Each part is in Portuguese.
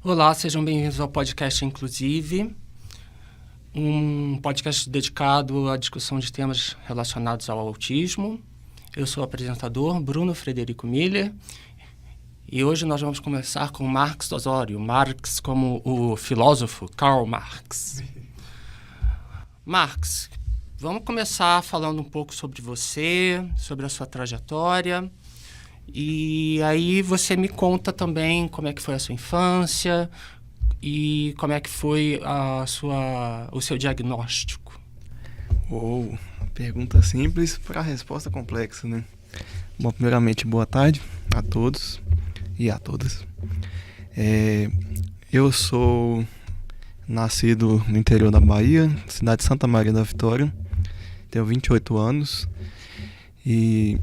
Olá, sejam bem-vindos ao podcast Inclusive, um podcast dedicado à discussão de temas relacionados ao autismo. Eu sou o apresentador Bruno Frederico Miller e hoje nós vamos começar com Marx Osório, Marx como o filósofo Karl Marx. Marx, vamos começar falando um pouco sobre você, sobre a sua trajetória. E aí você me conta também como é que foi a sua infância e como é que foi o seu diagnóstico. Pergunta simples para resposta complexa, né? Bom, primeiramente, boa tarde a todos e a todas. Eu sou nascido no interior da Bahia, cidade de Santa Maria da Vitória, tenho 28 anos e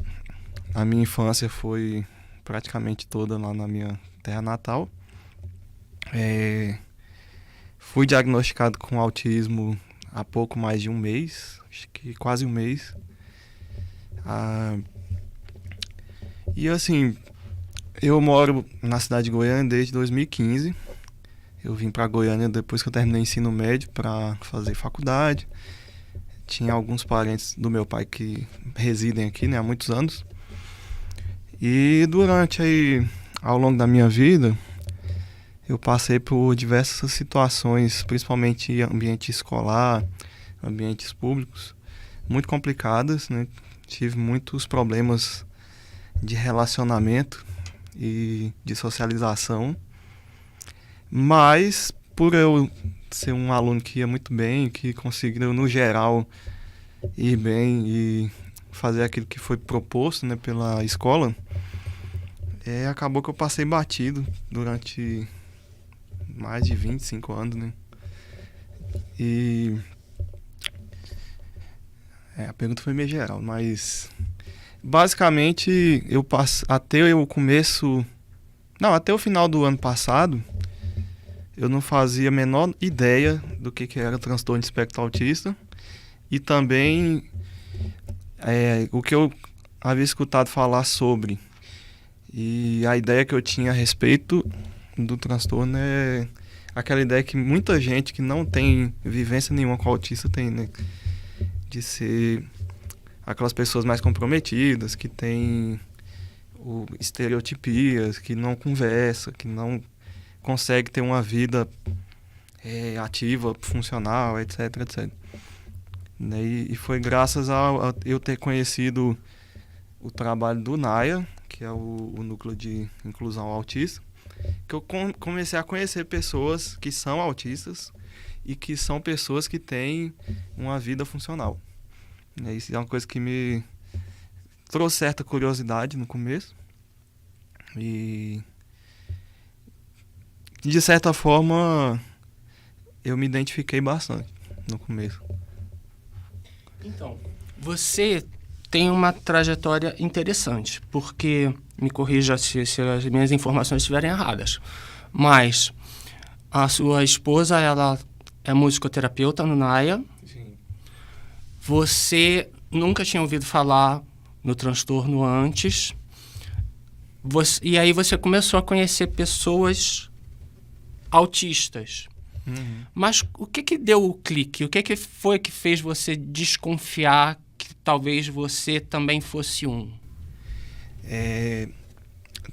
a minha infância foi praticamente toda lá na minha terra natal. Fui diagnosticado com autismo há pouco mais de um mês, acho que quase um mês. E assim, eu moro na cidade de Goiânia desde 2015. Eu vim para Goiânia depois que eu terminei o ensino médio para fazer faculdade. Tinha alguns parentes do meu pai que residem aqui, né, há muitos anos. E ao longo da minha vida, eu passei por diversas situações, principalmente em ambiente escolar, ambientes públicos, muito complicadas, né? Tive muitos problemas de relacionamento e de socialização, mas por eu ser um aluno que ia muito bem, que conseguiu, no geral, ir bem e fazer aquilo que foi proposto, né, pela escola, acabou que eu passei batido durante mais de 25 anos, né? E a pergunta foi meio geral, mas basicamente até o final do ano passado, eu não fazia a menor ideia do que era transtorno de espectro autista e também o que eu havia escutado falar sobre. E a ideia que eu tinha a respeito do transtorno é aquela ideia que muita gente que não tem vivência nenhuma com autista tem, né? De ser aquelas pessoas mais comprometidas, que têm estereotipias, que não conversa, que não consegue ter uma vida ativa, funcional, etc, etc. E foi graças a eu ter conhecido o trabalho do NAIA, que é o Núcleo de Inclusão Autista, que eu comecei a conhecer pessoas que são autistas e que são pessoas que têm uma vida funcional. Isso é uma coisa que me trouxe certa curiosidade no começo e, de certa forma, eu me identifiquei bastante no começo. Então, você tem uma trajetória interessante, porque, me corrija se as minhas informações estiverem erradas, mas a sua esposa, ela é musicoterapeuta no NAIA. Sim. Você nunca tinha ouvido falar no transtorno antes, e aí você começou a conhecer pessoas autistas. Uhum. Mas o que deu o clique? O que foi que fez você desconfiar que talvez você também fosse um?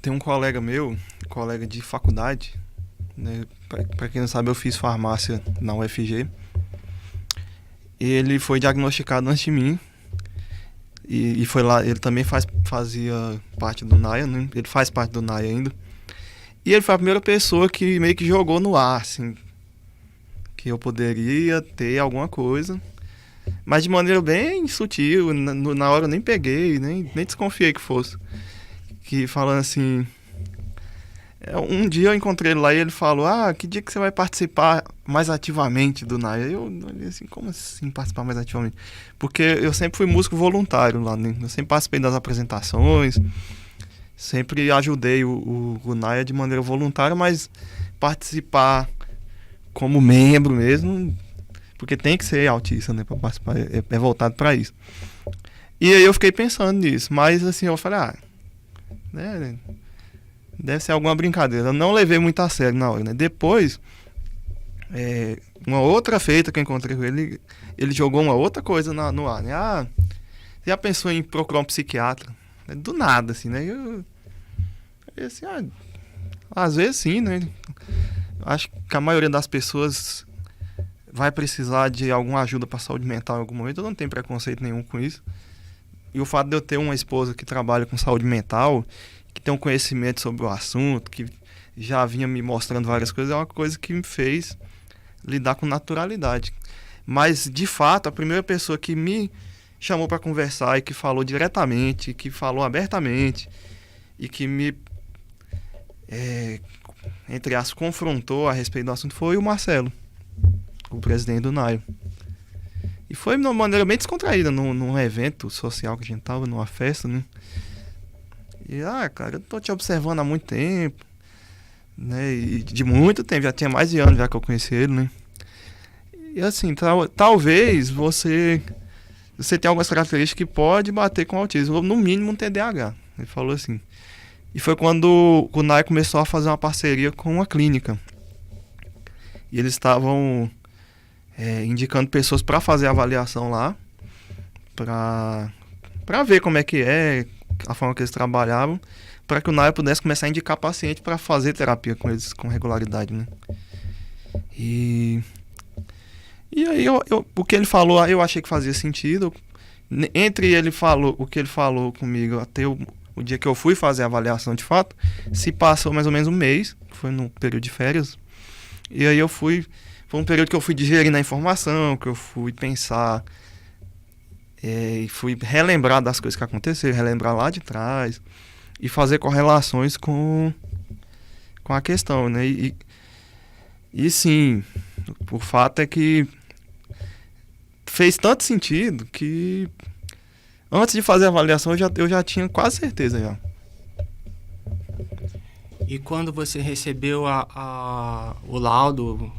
Tem um colega meu, colega de faculdade, né? Para quem não sabe, eu fiz farmácia na UFG. Ele foi diagnosticado antes de mim e foi lá. Ele também fazia parte do NAIA, né? Ele faz parte do NAIA ainda. E ele foi a primeira pessoa que meio que jogou no ar, assim, que eu poderia ter alguma coisa, mas de maneira bem sutil. Na hora eu nem peguei, nem desconfiei que fosse. Que falando assim, um dia eu encontrei ele lá e ele falou: que dia que você vai participar mais ativamente do NAIA? Eu olhei assim, como assim participar mais ativamente? Porque eu sempre fui músico voluntário lá, né? Eu sempre participei das apresentações, sempre ajudei o NAIA de maneira voluntária, mas participar como membro mesmo, porque tem que ser autista, né, para participar, é voltado para isso. E aí eu fiquei pensando nisso, mas assim, eu falei, né? Deve ser alguma brincadeira. Eu não levei muito a sério na hora, né? Depois, uma outra feita que eu encontrei com ele, ele jogou uma outra coisa no ar, né? Ah, você já pensou em procurar um psiquiatra? Do nada, assim, né? Eu assim, às vezes sim, né? Acho que a maioria das pessoas vai precisar de alguma ajuda para saúde mental em algum momento. Eu não tenho preconceito nenhum com isso. E o fato de eu ter uma esposa que trabalha com saúde mental, que tem um conhecimento sobre o assunto, que já vinha me mostrando várias coisas, é uma coisa que me fez lidar com naturalidade. Mas, de fato, a primeira pessoa que me chamou para conversar e que falou diretamente, que falou abertamente e que me, entre aspas, confrontou a respeito do assunto foi o Marcelo, o presidente do NAIO. E foi de uma maneira bem descontraída, num evento social que a gente tava, numa festa, né? E, cara, eu tô te observando há muito tempo, né? E de muito tempo, já tinha mais de anos já que eu conheci ele, né? E assim, talvez você tenha algumas características que pode bater com autismo, ou no mínimo um TDAH. Ele falou assim. E foi quando o NAIO começou a fazer uma parceria com uma clínica. E eles estavam indicando pessoas para fazer a avaliação lá, para ver como é que é, a forma que eles trabalhavam, para que o NAIO pudesse começar a indicar paciente para fazer terapia com eles com regularidade, né? E aí o que ele falou, eu achei que fazia sentido. Entre o que ele falou comigo até o dia que eu fui fazer a avaliação de fato, se passou mais ou menos um mês, foi no período de férias. E aí foi um período que eu fui digerindo a informação, que eu fui pensar, e fui relembrar das coisas que aconteceram, relembrar lá de trás, e fazer correlações com a questão, né? E sim, o fato é que fez tanto sentido que antes de fazer a avaliação eu já tinha quase certeza já. E quando você recebeu o laudo,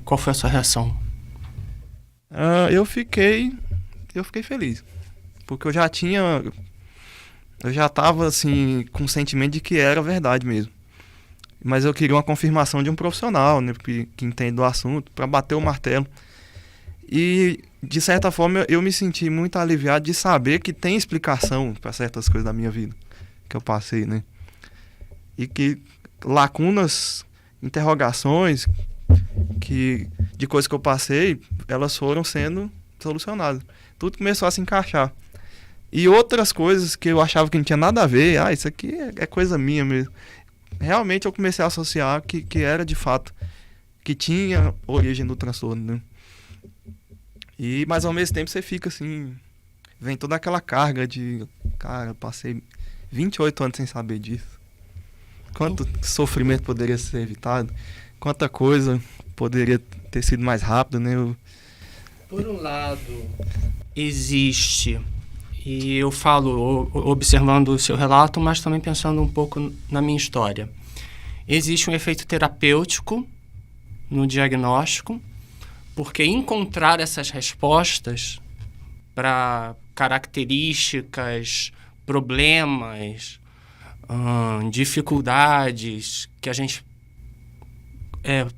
qual foi a sua reação? Eu fiquei feliz, porque eu já estava assim com o sentimento de que era verdade mesmo. Mas eu queria uma confirmação de um profissional, né, que entende do assunto, para bater o martelo. E, de certa forma, eu me senti muito aliviado de saber que tem explicação para certas coisas da minha vida que eu passei, né? E que lacunas, interrogações de coisas que eu passei, elas foram sendo solucionadas. Tudo começou a se encaixar. E outras coisas que eu achava que não tinha nada a ver, isso aqui é coisa minha mesmo. Realmente eu comecei a associar que era de fato, que tinha origem do transtorno, né? Mas ao mesmo tempo você fica assim, vem toda aquela carga de, cara, eu passei 28 anos sem saber disso. Quanto sofrimento poderia ser evitado, quanta coisa poderia ter sido mais rápido, né? Por um lado, existe, e eu falo observando o seu relato, mas também pensando um pouco na minha história. Existe um efeito terapêutico no diagnóstico, porque encontrar essas respostas para características, problemas, dificuldades que a gente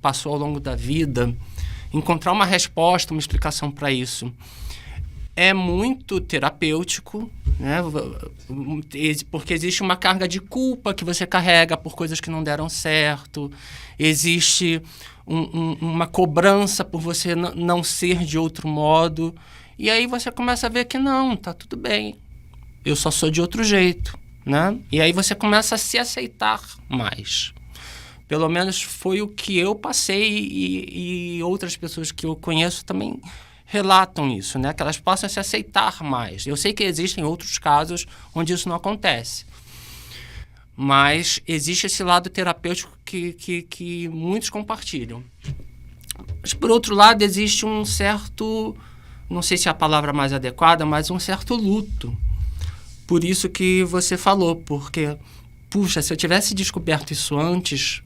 passou ao longo da vida, encontrar uma resposta, uma explicação para isso é muito terapêutico, né? Porque existe uma carga de culpa que você carrega por coisas que não deram certo, existe uma cobrança por você não ser de outro modo, e aí você começa a ver que não, tá tudo bem, eu só sou de outro jeito, né? E aí você começa a se aceitar mais. Pelo menos foi o que eu passei e outras pessoas que eu conheço também relatam isso, né? Que elas possam se aceitar mais. Eu sei que existem outros casos onde isso não acontece. Mas existe esse lado terapêutico que muitos compartilham. Mas, por outro lado, existe um certo, não sei se é a palavra mais adequada, mas um certo luto. Por isso que você falou, porque, puxa, se eu tivesse descoberto isso antes,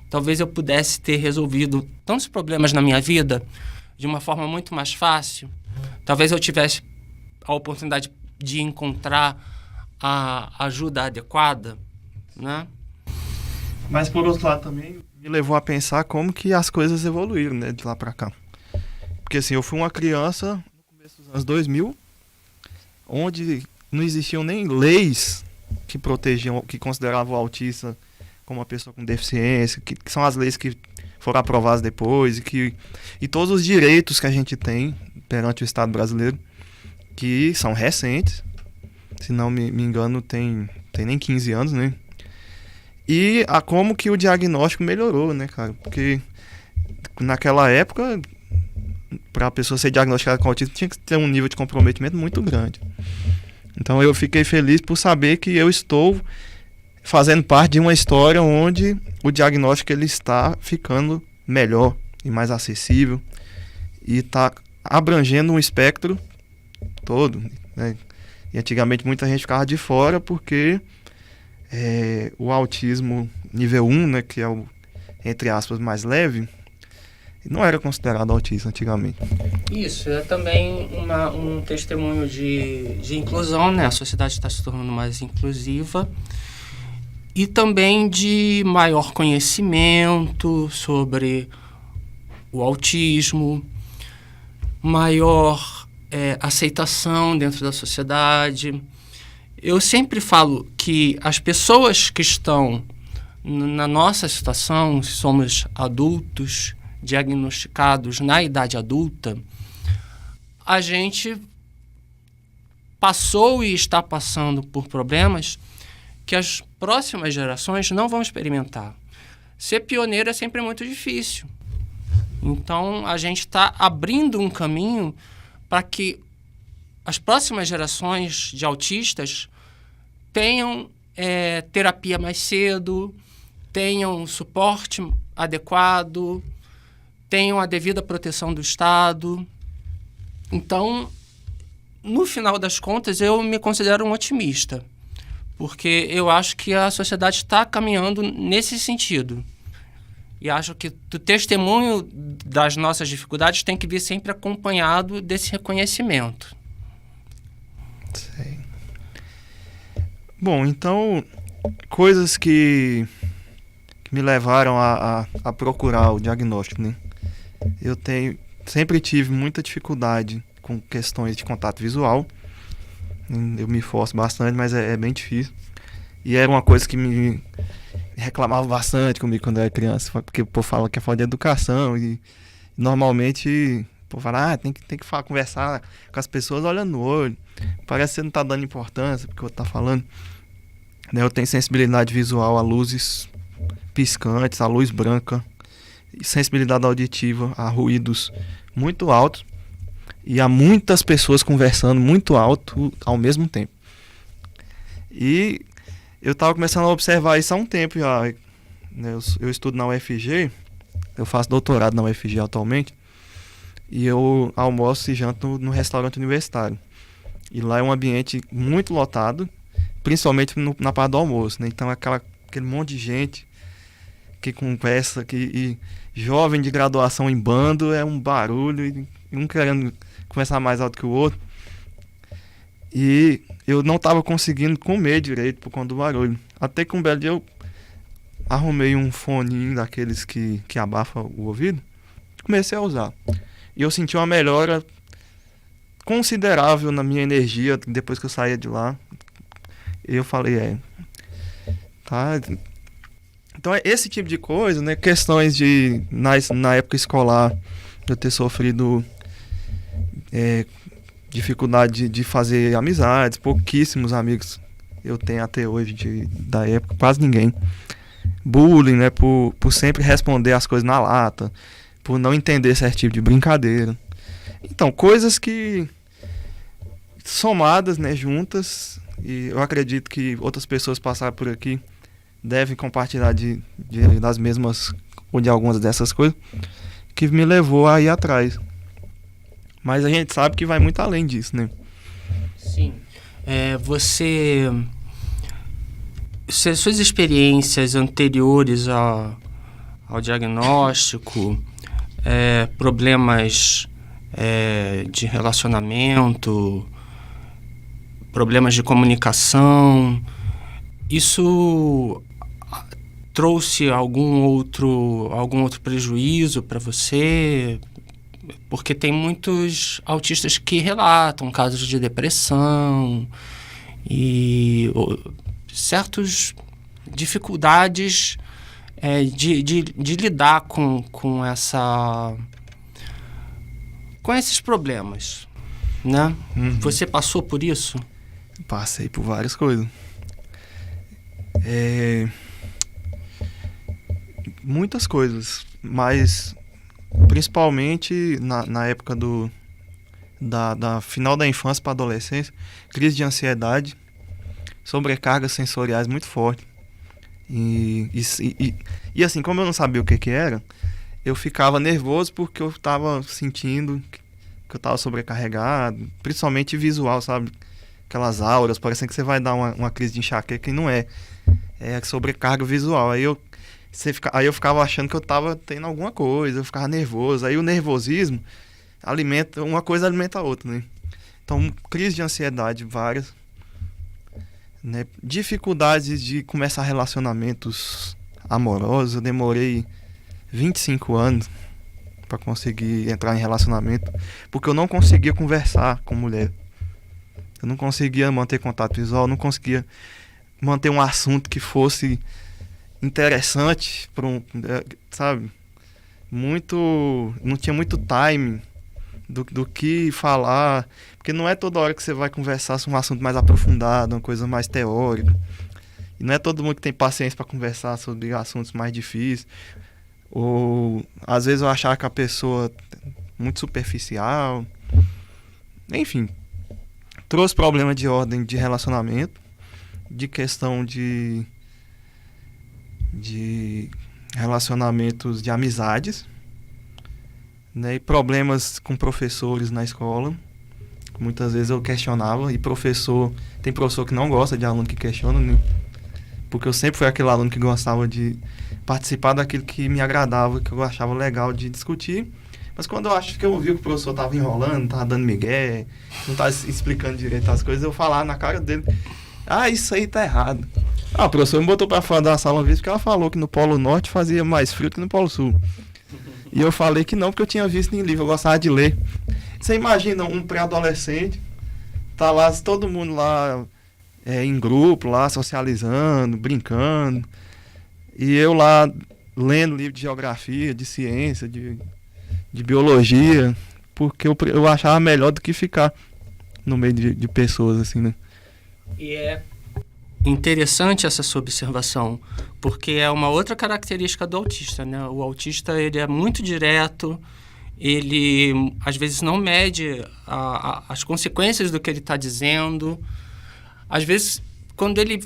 talvez eu pudesse ter resolvido tantos problemas na minha vida de uma forma muito mais fácil. Talvez eu tivesse a oportunidade de encontrar a ajuda adequada, né? Mas por outro lado também me levou a pensar como que as coisas evoluíram, né, de lá pra cá. Porque assim, eu fui uma criança no começo dos anos 2000, onde não existiam nem leis que protegiam, que consideravam o autista como uma pessoa com deficiência, que são as leis que foram aprovadas depois, e todos os direitos que a gente tem perante o Estado brasileiro, que são recentes, se não me engano, tem nem 15 anos, né? E a como que o diagnóstico melhorou, né, cara? Porque naquela época, para a pessoa ser diagnosticada com autismo, tinha que ter um nível de comprometimento muito grande. Então eu fiquei feliz por saber que eu estou fazendo parte de uma história onde o diagnóstico ele está ficando melhor e mais acessível e está abrangendo um espectro todo, né? E antigamente muita gente ficava de fora porque o autismo nível 1, né, que é o, entre aspas, mais leve, não era considerado autista antigamente. Isso, é também um testemunho de inclusão, né? A sociedade está se tornando mais inclusiva e também de maior conhecimento sobre o autismo, maior aceitação dentro da sociedade. Eu sempre falo que as pessoas que estão na nossa situação, somos adultos, diagnosticados na idade adulta, a gente passou e está passando por problemas que as próximas gerações não vão experimentar. Ser pioneiro é sempre muito difícil. Então, a gente está abrindo um caminho para que as próximas gerações de autistas tenham terapia mais cedo, tenham suporte adequado, tenham a devida proteção do Estado. Então, no final das contas, eu me considero um otimista, porque eu acho que a sociedade está caminhando nesse sentido. E acho que o testemunho das nossas dificuldades tem que vir sempre acompanhado desse reconhecimento. Sei. Bom, então, coisas que me levaram a procurar o diagnóstico, né? Eu sempre tive muita dificuldade com questões de contato visual. Eu me esforço bastante, mas é bem difícil. E era uma coisa que me reclamava bastante comigo quando eu era criança, porque o povo fala que é falta de educação e normalmente o povo fala, tem que conversar com as pessoas olhando no olho. Parece que você não está dando importância porque o outro está falando. Eu tenho sensibilidade visual a luzes piscantes, a luz branca, e sensibilidade auditiva a ruídos muito altos e a muitas pessoas conversando muito alto ao mesmo tempo. E eu estava começando a observar isso há um tempo já. Eu estudo na UFG, eu faço doutorado na UFG atualmente, e eu almoço e janto no restaurante universitário. E lá é um ambiente muito lotado, principalmente na parte do almoço, né? Então aquele monte de gente que conversa, e jovem de graduação em bando, é um barulho, e um querendo conversar mais alto que o outro. E eu não estava conseguindo comer direito por conta do barulho. Até que um belo dia eu arrumei um foninho daqueles que abafa o ouvido, comecei a usar. E eu senti uma melhora considerável na minha energia depois que eu saía de lá. E eu falei, tá. Então é esse tipo de coisa, né? Questões de na época escolar eu ter sofrido dificuldade de fazer amizades, pouquíssimos amigos eu tenho até hoje da época, quase ninguém. Bullying, né? Por sempre responder as coisas na lata, por não entender certo tipo de brincadeira. Então, coisas que somadas, né, juntas, e eu acredito que outras pessoas passaram por aqui devem compartilhar das mesmas ou de algumas dessas coisas que me levou a ir atrás. Mas a gente sabe que vai muito além disso, né? Sim. Suas experiências anteriores ao diagnóstico, problemas de relacionamento, problemas de comunicação. Isso trouxe algum outro prejuízo para você? Porque tem muitos autistas que relatam casos de depressão e certas dificuldades de lidar com esses problemas, né? Uhum. Você passou por isso? Passei por várias coisas. Muitas coisas, mas principalmente na época da final da infância para adolescência, crise de ansiedade, sobrecargas sensoriais muito forte. E assim, como eu não sabia o que era, eu ficava nervoso porque eu estava sentindo que eu estava sobrecarregado, principalmente visual, sabe? Aquelas auras, parecendo que você vai dar uma crise de enxaqueca e não é. É sobrecarga visual. Aí eu ficava achando que eu estava tendo alguma coisa, eu ficava nervoso. Aí o nervosismo uma coisa alimenta a outra, né? Então, crise de ansiedade várias, né? Dificuldades de começar relacionamentos amorosos. Eu demorei 25 anos para conseguir entrar em relacionamento, porque eu não conseguia conversar com mulher. Eu não conseguia manter contato visual, não conseguia manter um assunto que fosse interessante, sabe? Não tinha muito time do que falar, porque não é toda hora que você vai conversar sobre um assunto mais aprofundado, uma coisa mais teórica. E não é todo mundo que tem paciência para conversar sobre assuntos mais difíceis. Ou às vezes eu achava que a pessoa muito superficial. Enfim, trouxe problema de ordem de relacionamento, de questão de relacionamentos de amizades, né? E problemas com professores na escola. Muitas vezes eu questionava, e tem professor que não gosta de aluno que questiona, né? Porque eu sempre fui aquele aluno que gostava de participar daquilo que me agradava, que eu achava legal de discutir. Mas quando eu acho que eu vi que o professor estava enrolando, estava dando migué, não estava explicando direito as coisas, eu falava na cara dele: ah, isso aí tá errado. Ah, o professor me botou pra fora da sala uma vez porque ela falou que no Polo Norte fazia mais frio que no Polo Sul. E eu falei que não, porque eu tinha visto em livro, eu gostava de ler. Você imagina um pré-adolescente, tá lá, todo mundo lá em grupo, lá socializando, brincando, e eu lá lendo livro de geografia, de ciência, de biologia, porque eu achava melhor do que ficar no meio de pessoas, assim, né? E é interessante essa sua observação, porque é uma outra característica do autista, né? O autista, ele é muito direto, ele às vezes não mede as consequências do que ele está dizendo. Às vezes, quando ele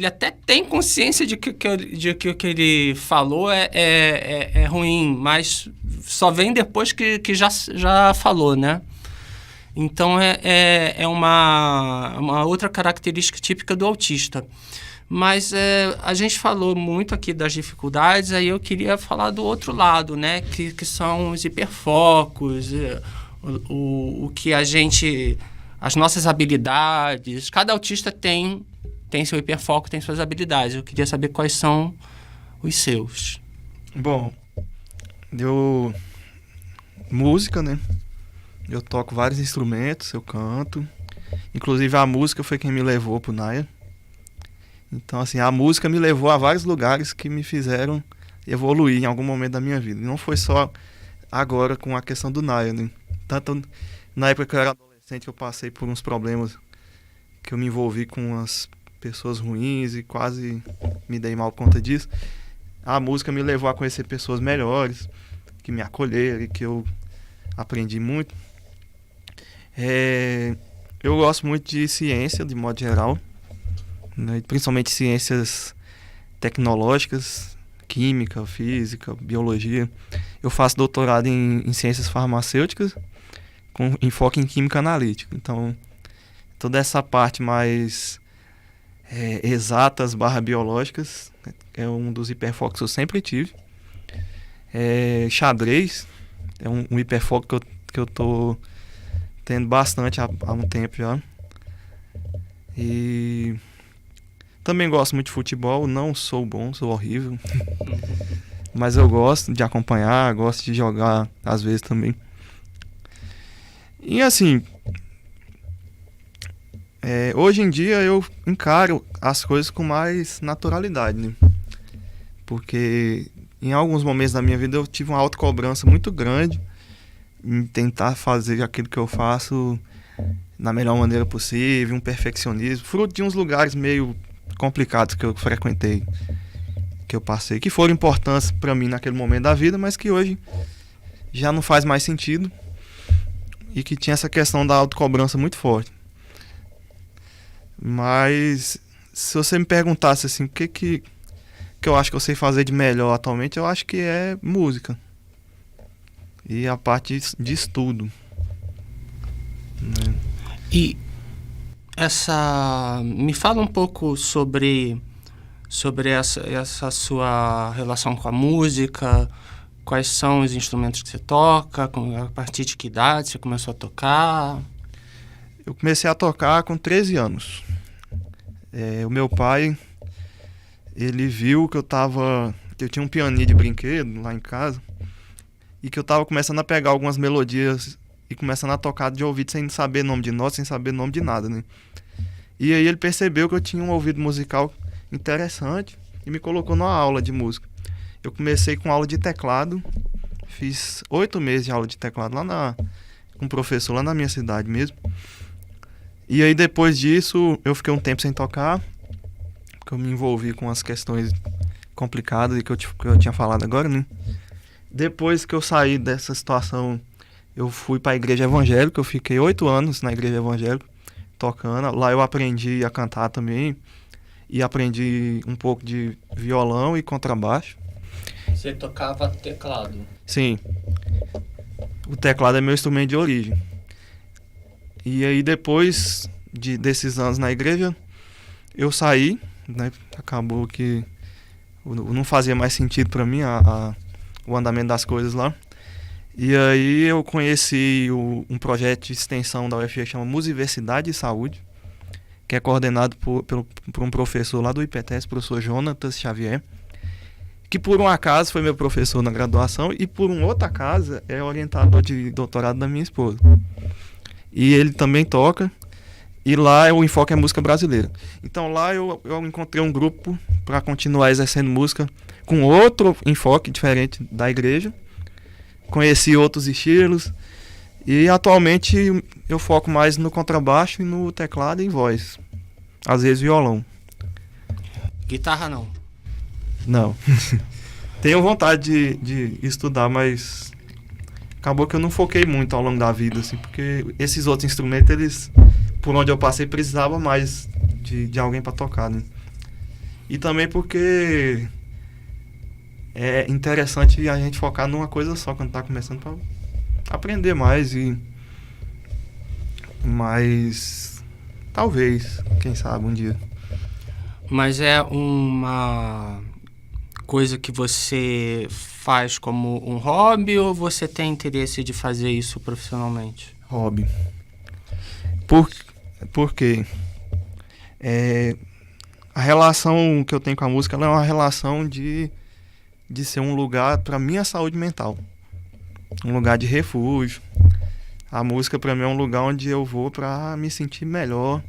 até tem consciência de que o que ele falou é ruim, mas só vem depois que já falou, né? Então, é uma outra característica típica do autista. Mas a gente falou muito aqui das dificuldades, aí eu queria falar do outro lado, né? Que são os hiperfocos, o que as nossas habilidades. Cada autista tem seu hiperfoco, tem suas habilidades. Eu queria saber quais são os seus. Bom, música, né? Eu toco vários instrumentos, eu canto. Inclusive a música foi quem me levou pro Naya. Então, assim, a música me levou a vários lugares que me fizeram evoluir em algum momento da minha vida. E não foi só agora com a questão do Naya, né? Tanto na época que eu era adolescente, eu passei por uns problemas que eu me envolvi com umas pessoas ruins e quase me dei mal por conta disso. A música me levou a conhecer pessoas melhores, que me acolheram e que eu aprendi muito. Eu gosto muito de ciência, de modo geral, né? Principalmente ciências tecnológicas, química, física, biologia. Eu faço doutorado em ciências farmacêuticas, com enfoque em química analítica. Então, toda essa parte mais exatas / biológicas é um dos hiperfocos que eu sempre tive. Xadrez é um hiperfoco que eu tô tendo bastante há um tempo já. E também gosto muito de futebol, não sou bom, sou horrível. Mas eu gosto de acompanhar, gosto de jogar às vezes também. E assim, hoje em dia eu encaro as coisas com mais naturalidade, né? Porque em alguns momentos da minha vida eu tive uma autocobrança muito grande em tentar fazer aquilo que eu faço na melhor maneira possível, um perfeccionismo, fruto de uns lugares meio complicados que eu frequentei, que eu passei, que foram importantes para mim naquele momento da vida, mas que hoje já não faz mais sentido e que tinha essa questão da autocobrança muito forte. Mas se você me perguntasse assim, o que eu acho que eu sei fazer de melhor atualmente, eu acho que é música e a parte de estudo, né? E me fala um pouco sobre essa sua relação com a música, quais são os instrumentos que você toca, a partir de que idade você começou a tocar? Eu comecei a tocar com 13 anos. O meu pai, ele viu que eu tinha um pianinho de brinquedo lá em casa e que eu tava começando a pegar algumas melodias e começando a tocar de ouvido sem saber nome de nota, sem saber nome de nada, né? E aí ele percebeu que eu tinha um ouvido musical interessante e me colocou numa aula de música. Eu comecei com aula de teclado, fiz 8 meses de aula de teclado com um professor lá na minha cidade mesmo. E aí depois disso eu fiquei um tempo sem tocar, porque eu me envolvi com as questões complicadas que eu tinha falado agora, né? Depois que eu saí dessa situação, eu fui para a igreja evangélica, eu fiquei 8 anos na igreja evangélica tocando. Lá eu aprendi a cantar também e aprendi um pouco de violão e contrabaixo. Você tocava teclado? Sim, o teclado é meu instrumento de origem. E aí depois desses anos na igreja, eu saí, né? Acabou que não fazia mais sentido para mim o andamento das coisas lá. E aí eu conheci um projeto de extensão da UFG que chama Musiversidade e Saúde, que é coordenado por um professor lá do IPTES, professor Jonatas Xavier, que por um acaso foi meu professor na graduação e por um outro acaso é orientador de doutorado da minha esposa. E ele também toca, e lá o enfoque é música brasileira. Então lá eu encontrei um grupo para continuar exercendo música com outro enfoque diferente da igreja. Conheci outros estilos e atualmente eu foco mais no contrabaixo e no teclado e voz. Às vezes violão. Guitarra não? Não. Tenho vontade de estudar, mas acabou que eu não foquei muito ao longo da vida, assim, porque esses outros instrumentos, eles, por onde eu passei, precisava mais de alguém para tocar, né? E também porque é interessante a gente focar numa coisa só quando tá começando para aprender mais mas talvez, quem sabe um dia. Mas é uma coisa que você faz como um hobby ou você tem interesse de fazer isso profissionalmente? Hobby. Por quê? A relação que eu tenho com a música, ela é uma relação de ser um lugar para minha saúde mental, um lugar de refúgio. A música para mim é um lugar onde eu vou para me sentir melhor,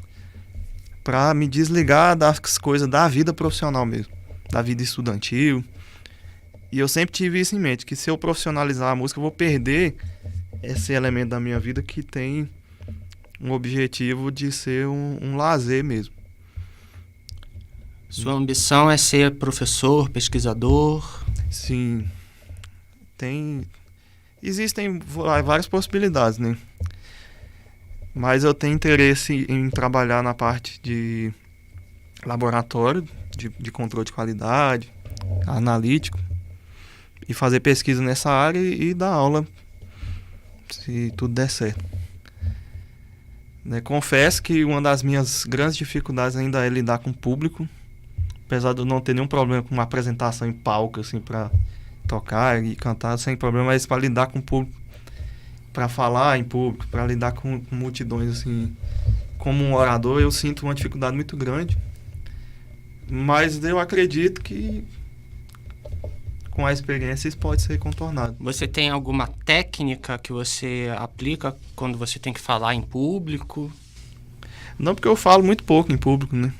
para me desligar das coisas da vida profissional mesmo, da vida estudantil. E eu sempre tive isso em mente, que se eu profissionalizar a música eu vou perder esse elemento da minha vida que tem um objetivo de ser um lazer mesmo. Sua ambição é ser professor, pesquisador? Sim, existem várias possibilidades, né? Mas eu tenho interesse em trabalhar na parte de laboratório, de controle de qualidade, analítico, e fazer pesquisa nessa área e dar aula, se tudo der certo. Né? Confesso que uma das minhas grandes dificuldades ainda é lidar com o público, apesar de eu não ter nenhum problema com uma apresentação em palco, assim, para tocar e cantar sem problema, mas para lidar com o público, para falar em público, para lidar com multidões, assim, como um orador, eu sinto uma dificuldade muito grande. Mas eu acredito que com a experiência isso pode ser contornado. Você tem alguma técnica que você aplica quando você tem que falar em público? Não, porque eu falo muito pouco em público, né?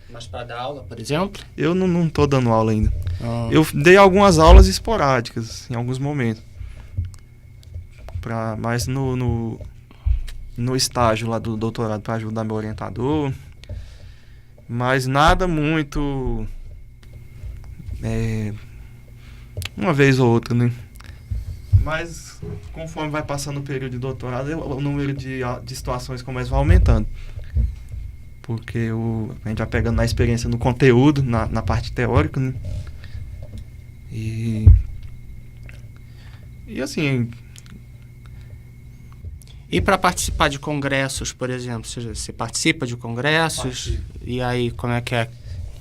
Mas para dar aula, por exemplo? Eu não tô dando aula ainda. Eu dei algumas aulas esporádicas, em alguns momentos. Mas no estágio lá do doutorado para ajudar meu orientador. Mas nada muito... uma vez ou outra, né? Mas conforme vai passando o período de doutorado, o número de situações como essa vai aumentando. Porque a gente vai pegando na experiência, no conteúdo, na parte teórica, né? E assim... E para participar de congressos, por exemplo, você participa de congressos? Participo. E aí, como é que é?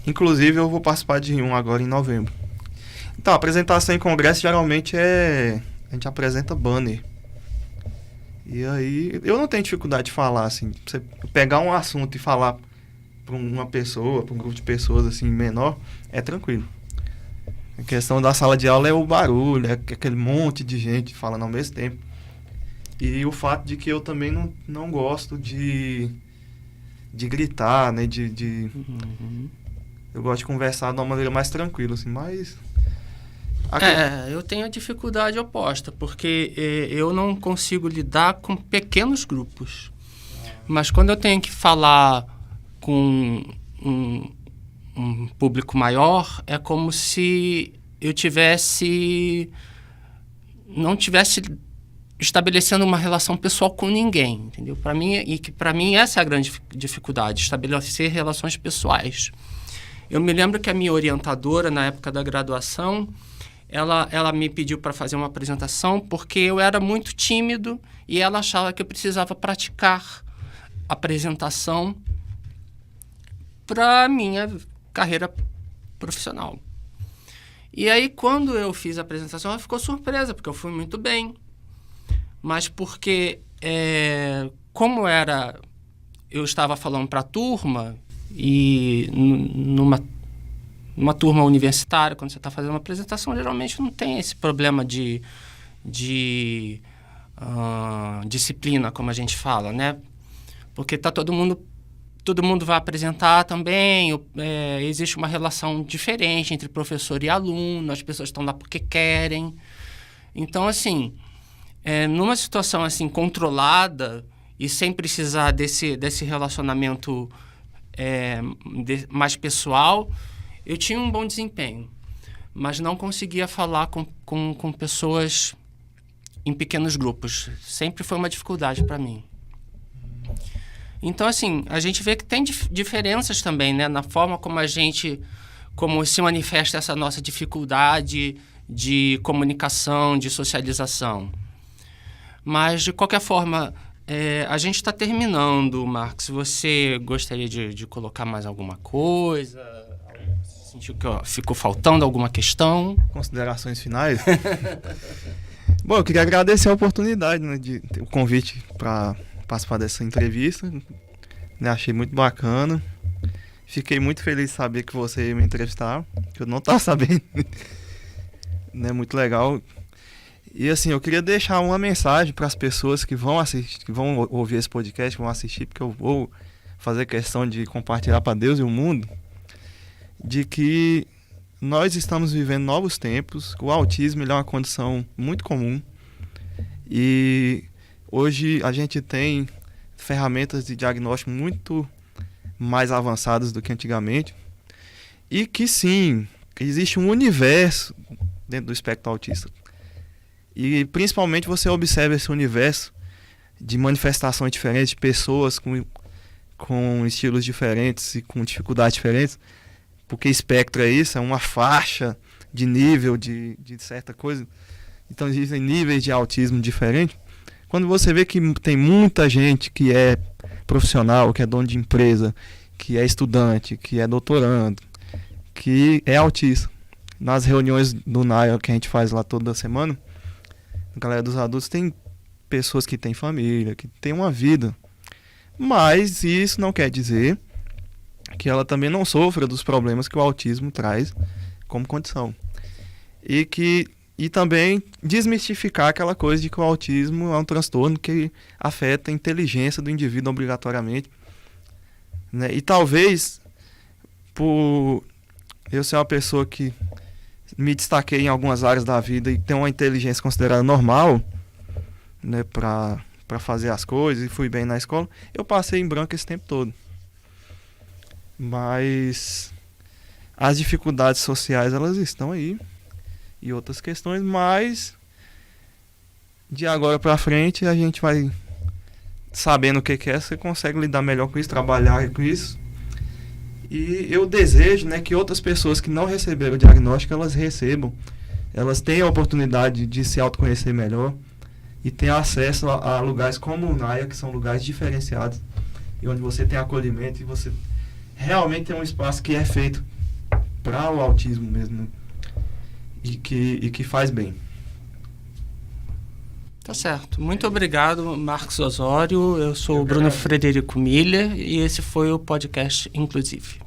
Inclusive, eu vou participar de um agora em novembro. Então, a apresentação em congresso geralmente a gente apresenta banner. E aí, eu não tenho dificuldade de falar, assim, você pegar um assunto e falar para uma pessoa, para um grupo de pessoas, assim, menor, é tranquilo. A questão da sala de aula é o barulho, é aquele monte de gente falando ao mesmo tempo. E o fato de que eu também não gosto de gritar, né, eu gosto de conversar de uma maneira mais tranquila, assim, mas... eu tenho a dificuldade oposta, porque eu não consigo lidar com pequenos grupos. Mas quando eu tenho que falar com um público maior, é como se eu não tivesse estabelecendo uma relação pessoal com ninguém, entendeu? Para mim essa é a grande dificuldade, estabelecer relações pessoais. Eu me lembro que a minha orientadora, na época da graduação, ela me pediu para fazer uma apresentação porque eu era muito tímido e ela achava que eu precisava praticar apresentação para a minha carreira profissional. E aí, quando eu fiz a apresentação, ela ficou surpresa, porque eu fui muito bem. Mas porque, como eu estava falando para a turma, e numa turma universitária, quando você está fazendo uma apresentação, geralmente não tem esse problema de disciplina, como a gente fala, né? Porque todo mundo vai apresentar também, existe uma relação diferente entre professor e aluno, as pessoas estão lá porque querem. Então, assim, numa situação assim controlada e sem precisar desse relacionamento mais pessoal, eu tinha um bom desempenho, mas não conseguia falar com pessoas em pequenos grupos. Sempre foi uma dificuldade para mim. Então, assim, a gente vê que tem diferenças também, né, na forma como se manifesta essa nossa dificuldade de comunicação, de socialização. Mas, de qualquer forma, a gente está terminando, Marcos. Você gostaria de colocar mais alguma coisa? Sentiu que ficou faltando alguma questão? Considerações finais? Bom, eu queria agradecer a oportunidade, né, o convite para participar dessa entrevista, né, achei muito bacana. Fiquei muito feliz de saber que você ia me entrevistar, que eu não estava sabendo. Né, muito legal. E assim, eu queria deixar uma mensagem para as pessoas que vão assistir, que vão ouvir esse podcast, que vão assistir, porque eu vou fazer questão de compartilhar para Deus e o mundo, de que nós estamos vivendo novos tempos. O autismo ele é uma condição muito comum e hoje a gente tem ferramentas de diagnóstico muito mais avançadas do que antigamente e que sim, existe um universo dentro do espectro autista e principalmente você observa esse universo de manifestações diferentes, de pessoas com estilos diferentes e com dificuldades diferentes, porque espectro é isso, é uma faixa de nível de certa coisa. Então existem níveis de autismo diferentes. Quando você vê que tem muita gente que é profissional, que é dono de empresa, que é estudante, que é doutorando, que é autista. Nas reuniões do NAIA que a gente faz lá toda semana, a galera dos adultos tem pessoas que têm família, que têm uma vida. Mas isso não quer dizer que ela também não sofra dos problemas que o autismo traz como condição. E também desmistificar aquela coisa de que o autismo é um transtorno que afeta a inteligência do indivíduo obrigatoriamente, né? E talvez, por eu ser uma pessoa que me destaquei em algumas áreas da vida e ter uma inteligência considerada normal, né, para fazer as coisas, e fui bem na escola, eu passei em branco esse tempo todo. Mas as dificuldades sociais, elas estão aí, e outras questões, mas de agora para frente a gente vai sabendo o que é, você consegue lidar melhor com isso, trabalhar com isso. E eu desejo, né, que outras pessoas que não receberam o diagnóstico, elas recebam, elas tenham a oportunidade de se autoconhecer melhor e ter acesso a lugares como o NAIA, que são lugares diferenciados e onde você tem acolhimento e você realmente tem um espaço que é feito para o autismo mesmo, né? E que faz bem. Tá certo. Muito obrigado, Marcos Osório. Eu sou o Bruno Frederico Miller e esse foi o podcast Inclusive.